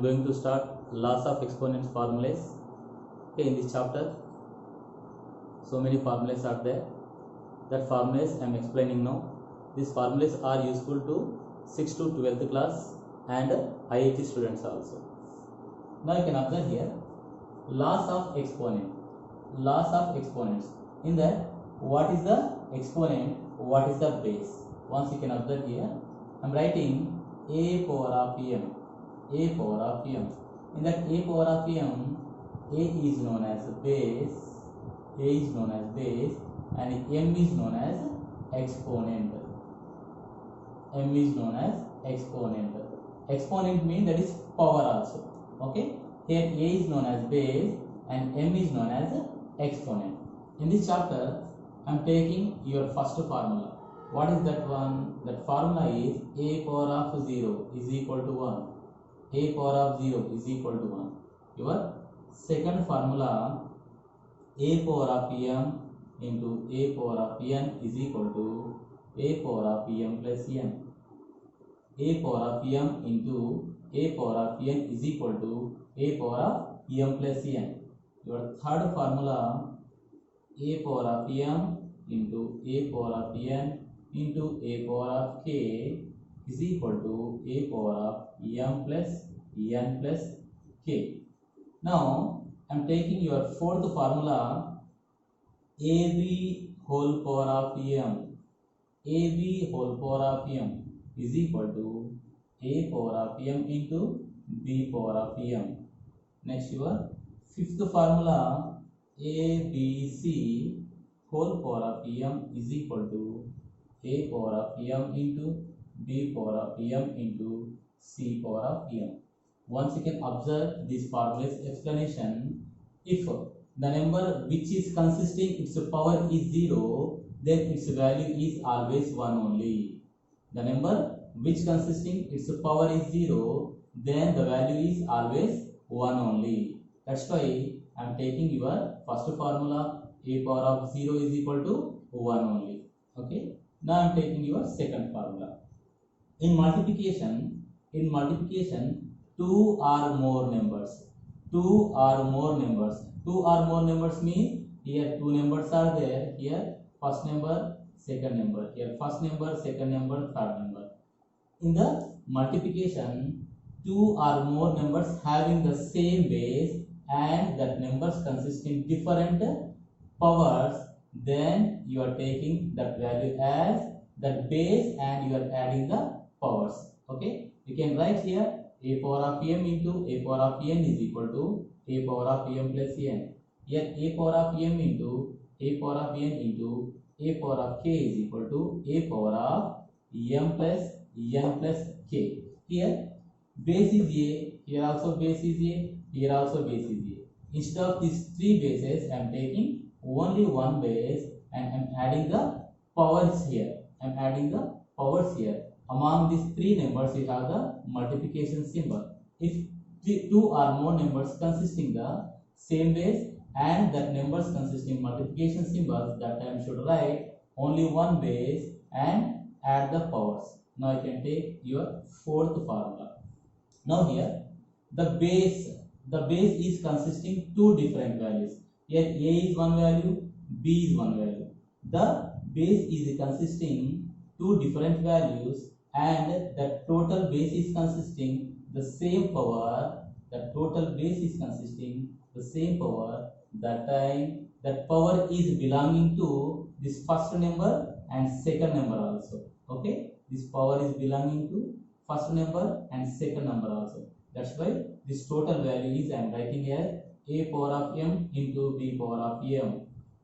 going to start laws of exponents formulas. Okay, in this chapter, so many formulas are there. That formulas I am explaining now. These formulas are useful to 6th to 12th class and IIT students also. Now you can observe here laws of exponent. Laws of exponents. In that, what is the exponent? What is the base? Once you can observe here, I am writing a power of m. A power of m. In that a power of m, a is known as base. A is known as base, and m is known as exponent. M is known as exponent. Exponent means that is power also. Okay. Here a is known as base and m is known as exponent. In this chapter, I am taking your first formula. What is that one? That formula is a power of 0 is equal to 1. A power of 0 is equal to 1. Your second formula, a power of m into a power of n is equal to a power of m plus n. A power of m into a power of n is equal to a power of m plus n. Your third formula, a power of m into a power of n into a power of k is equal to a power of m plus n plus k. Now I am taking your fourth formula, ab whole power of m. Ab whole power of m is equal to a power of m into b power of m. Next, your fifth formula, abc whole power of m is equal to a power of m into b power of m into c power of m. Once you can observe this formula's explanation, if the number which is consisting its power is 0, then its value is always 1 only. The number which consisting its power is 0, then the value is always 1 only. That's why I am taking your first formula, a power of 0 is equal to 1 only. Okay. Now I am taking your second formula. In multiplication, 2 or more numbers. 2 or more numbers. 2 or more numbers means here 2 numbers are there. Here first number, second number. Here first number, second number, third number. In the multiplication, 2 or more numbers having the same base and that numbers consisting different powers, then you are taking that value as that base and you are adding the powers. Okay, you can write here a power of m into a power of n is equal to a power of m plus n. Here a power of m into a power of n into a power of k is equal to a power of m plus n plus k. Here base is a, here also base is a, here also base is a. Instead of these three bases, I am taking only one base and I am adding the powers here. I am adding the powers here. Among these three numbers, you have the multiplication symbol. If 2 or more numbers consisting the same base and that numbers consisting multiplication symbols, that time should write only one base and add the powers. Now you can take your fourth formula. Now here the base is consisting two different values. Here a is one value, b is one value. The base is consisting two different values and the total base is consisting the same power. The total base is consisting the same power. That time that power is belonging to this first number and second number also. Okay, this power is belonging to first number and second number also. That's why this total value is I am writing as a power of m into b power of m.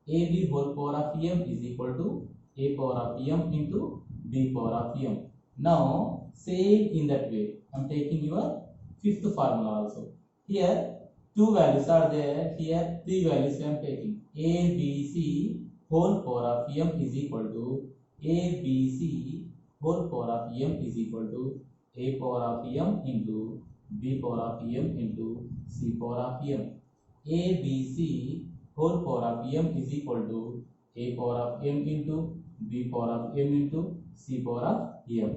ab whole power of m is equal to a power of m into b power of m. Now same in that way I am taking your fifth formula also. Here two values are there. Here three values I am taking. a b c whole power of m is equal to a b c whole power of m is equal to a power of m into b power of m into c power of m. a b c whole power of m is equal to a power of m into b power of m into c power of m.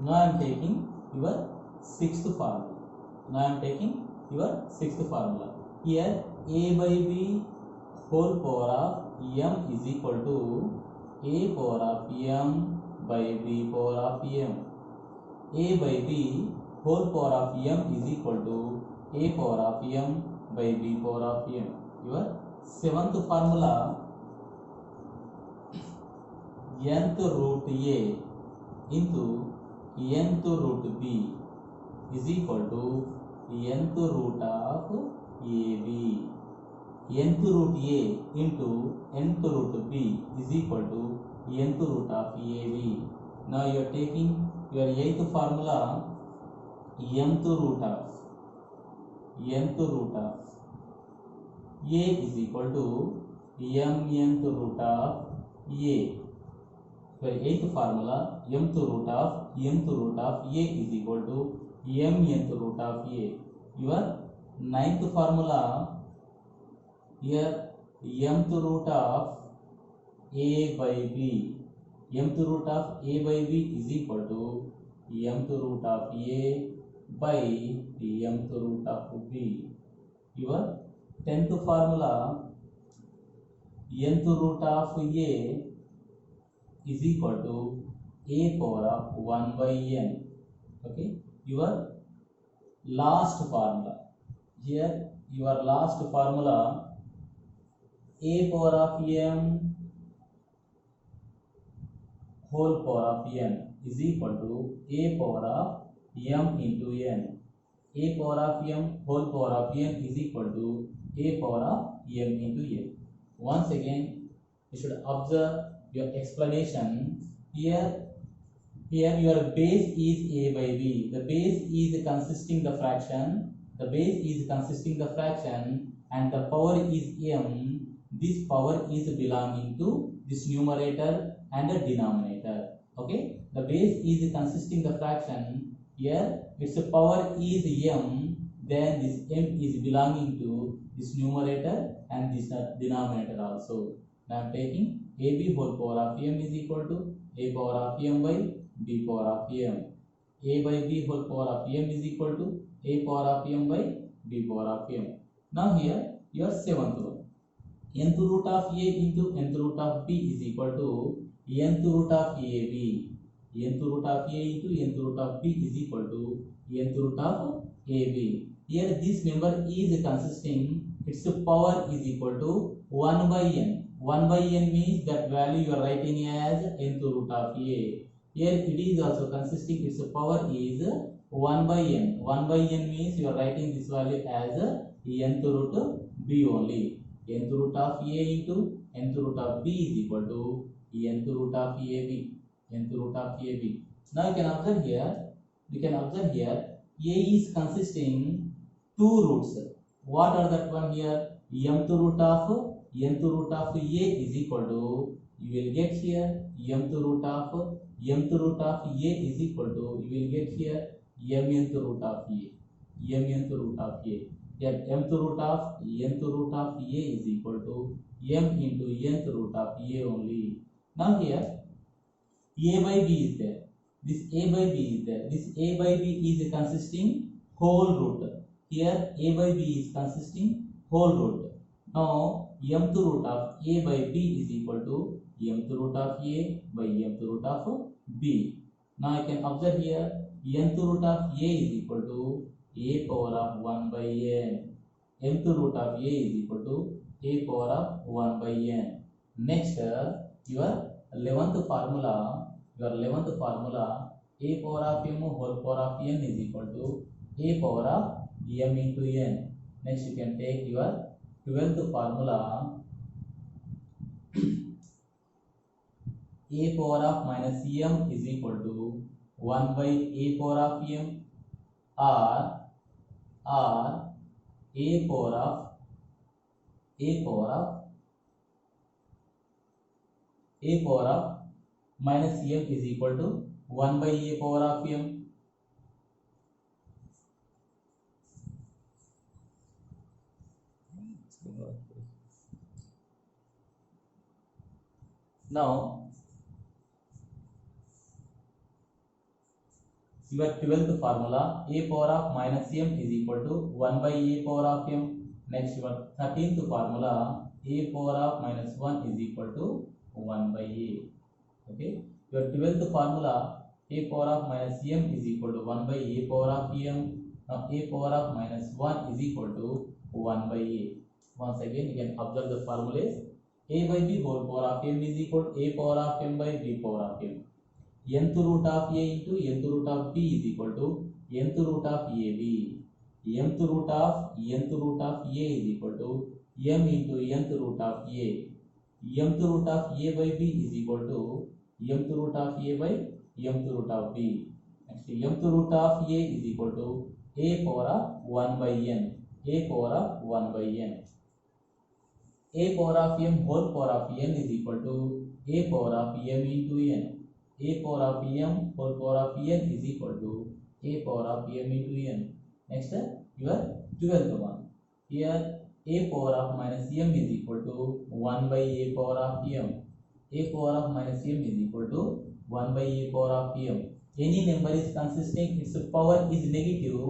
Now I am taking your sixth formula. Now I am taking your sixth formula. Here a by b whole power of m is equal to a power of m by b power of m. A by b whole power of m is equal to a power of m by b power of m. Your seventh formula, nth root a into nth root b is equal to nth root of ab. Nth root a into nth root b is equal to nth root of ab. Now you are taking your eighth formula, nth root of a is equal to mnth root of a. Your eighth formula, mth root of a is equal to mnth root of a. Your ninth formula, here mth root of a by b. Mth root of a by b is equal to mth root of a by mth root of b. Your tenth formula, nth root of a is equal to a power of 1 by n. Okay. Your last formula, here your last formula, a power of m whole power of n is equal to a power of m into n. A power of m whole power of n is equal to a power of m into n. Once again, you should observe your explanation. Here your base is a by b. The base is consisting the fraction. And the power is m. This power is belonging to this numerator and the denominator. Okay. The base is consisting the fraction. Here its power is m. Then this m is belonging to this numerator and this denominator also. Now I am taking ab whole power of m is equal to a power of m by b power of m. A by b whole power of m is equal to a power of m by b power of m. Now here your seventh one, nth root of a into nth root of b is equal to nth root of ab. Nth root of a into nth root of b is equal to nth root of ab. Here this number is consisting, its power is equal to 1 by n. 1 by n means that value you are writing as nth root of a. Here it is also consisting, its power is 1 by n. 1 by n means you are writing this value as nth root b only. Nth root of a into nth root of b is equal to nth root of ab. Nth root of ab. Now you can observe here, a is consisting two roots. What are that one here? Mth root of a is equal to, you will get here mth root of a is equal to, you will get here mnth root of a. Here mth root of a is equal to m into nth root of a only. Now here a by b is there. This a by b is consisting whole root. Here a by b is consisting whole root. Now mth root of a by b is equal to mth root of a by mth root of b. Now I can observe here nth root of a is equal to a power of 1 by n. Nth root of a is equal to a power of 1 by n. Next, your 11th formula, a power of m whole power of n is equal to a power of m into n. Next you can take your 12th formula, a power of minus m is equal to 1 by a power of m, or a power of minus m is equal to 1 by a power of m. Now your 12th formula, a power of minus m is equal to 1 by a power of m. Next, your 13th formula, a power of minus 1 is equal to 1 by a. Okay, your 12th formula, a power of minus m is equal to 1 by a power of m. Now a power of minus 1 is equal to 1 by a. Once again, you can observe the formulas. A by b whole power of m is equal to a power of m by b power of m. Nth root of a into nth root of b is equal to nth root of ab. Nth root of a is equal to m into nth root of a. Mth root of a by b is equal to mth root of a by mth root of b. Next, mth root of a is equal to a power of 1 by n. A power of 1 by n. A power of m whole power of n is equal to a power of m into n. A power of m whole power of n is equal to a power of m into n. Next, your 12th one. Here, a power of minus m is equal to 1 by a power of m. A power of minus m is equal to 1 by a power of m. Any number is consisting, its power is negative,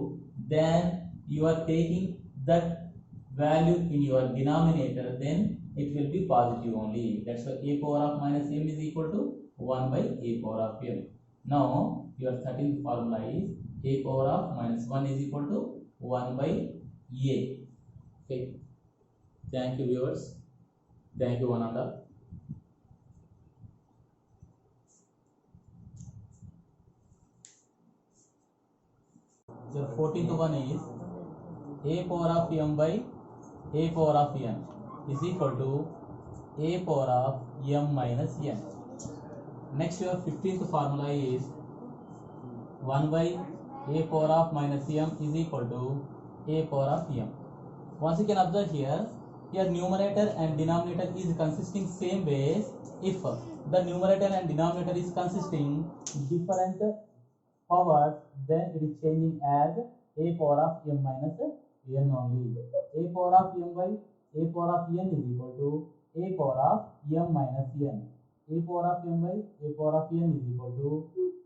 then you are taking that value in your denominator, then it will be positive only. That's why a power of minus m is equal to 1 by a power of m. Now, your 13th formula is a power of minus 1 is equal to 1 by a. Okay. Thank you, viewers. Thank you, one and all. Your 14th one is a power of m by a power of n is equal to a power of m minus n. Next, your 15th formula is 1 by a power of minus m is equal to a power of m. Once you can observe here numerator and denominator is consisting same base. If the numerator and denominator is consisting different powers, then it is changing as a power of m minus n only. A power of m by a power of n is equal to a power of m minus n. A power of m by a power of n is equal to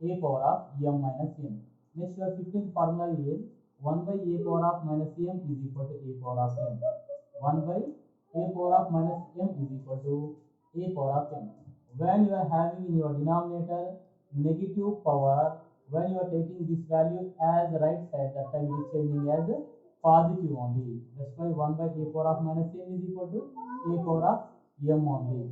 a power of m minus n. Next, your 15th formula is 1 by a power of minus m is equal to a power of m. 1 by a power of minus m is equal to a power of m. When you are having in your denominator negative power, when you are taking this value as right side, that time it is changing as positive only. That's why 1 by a power of minus m is equal to a power of m only.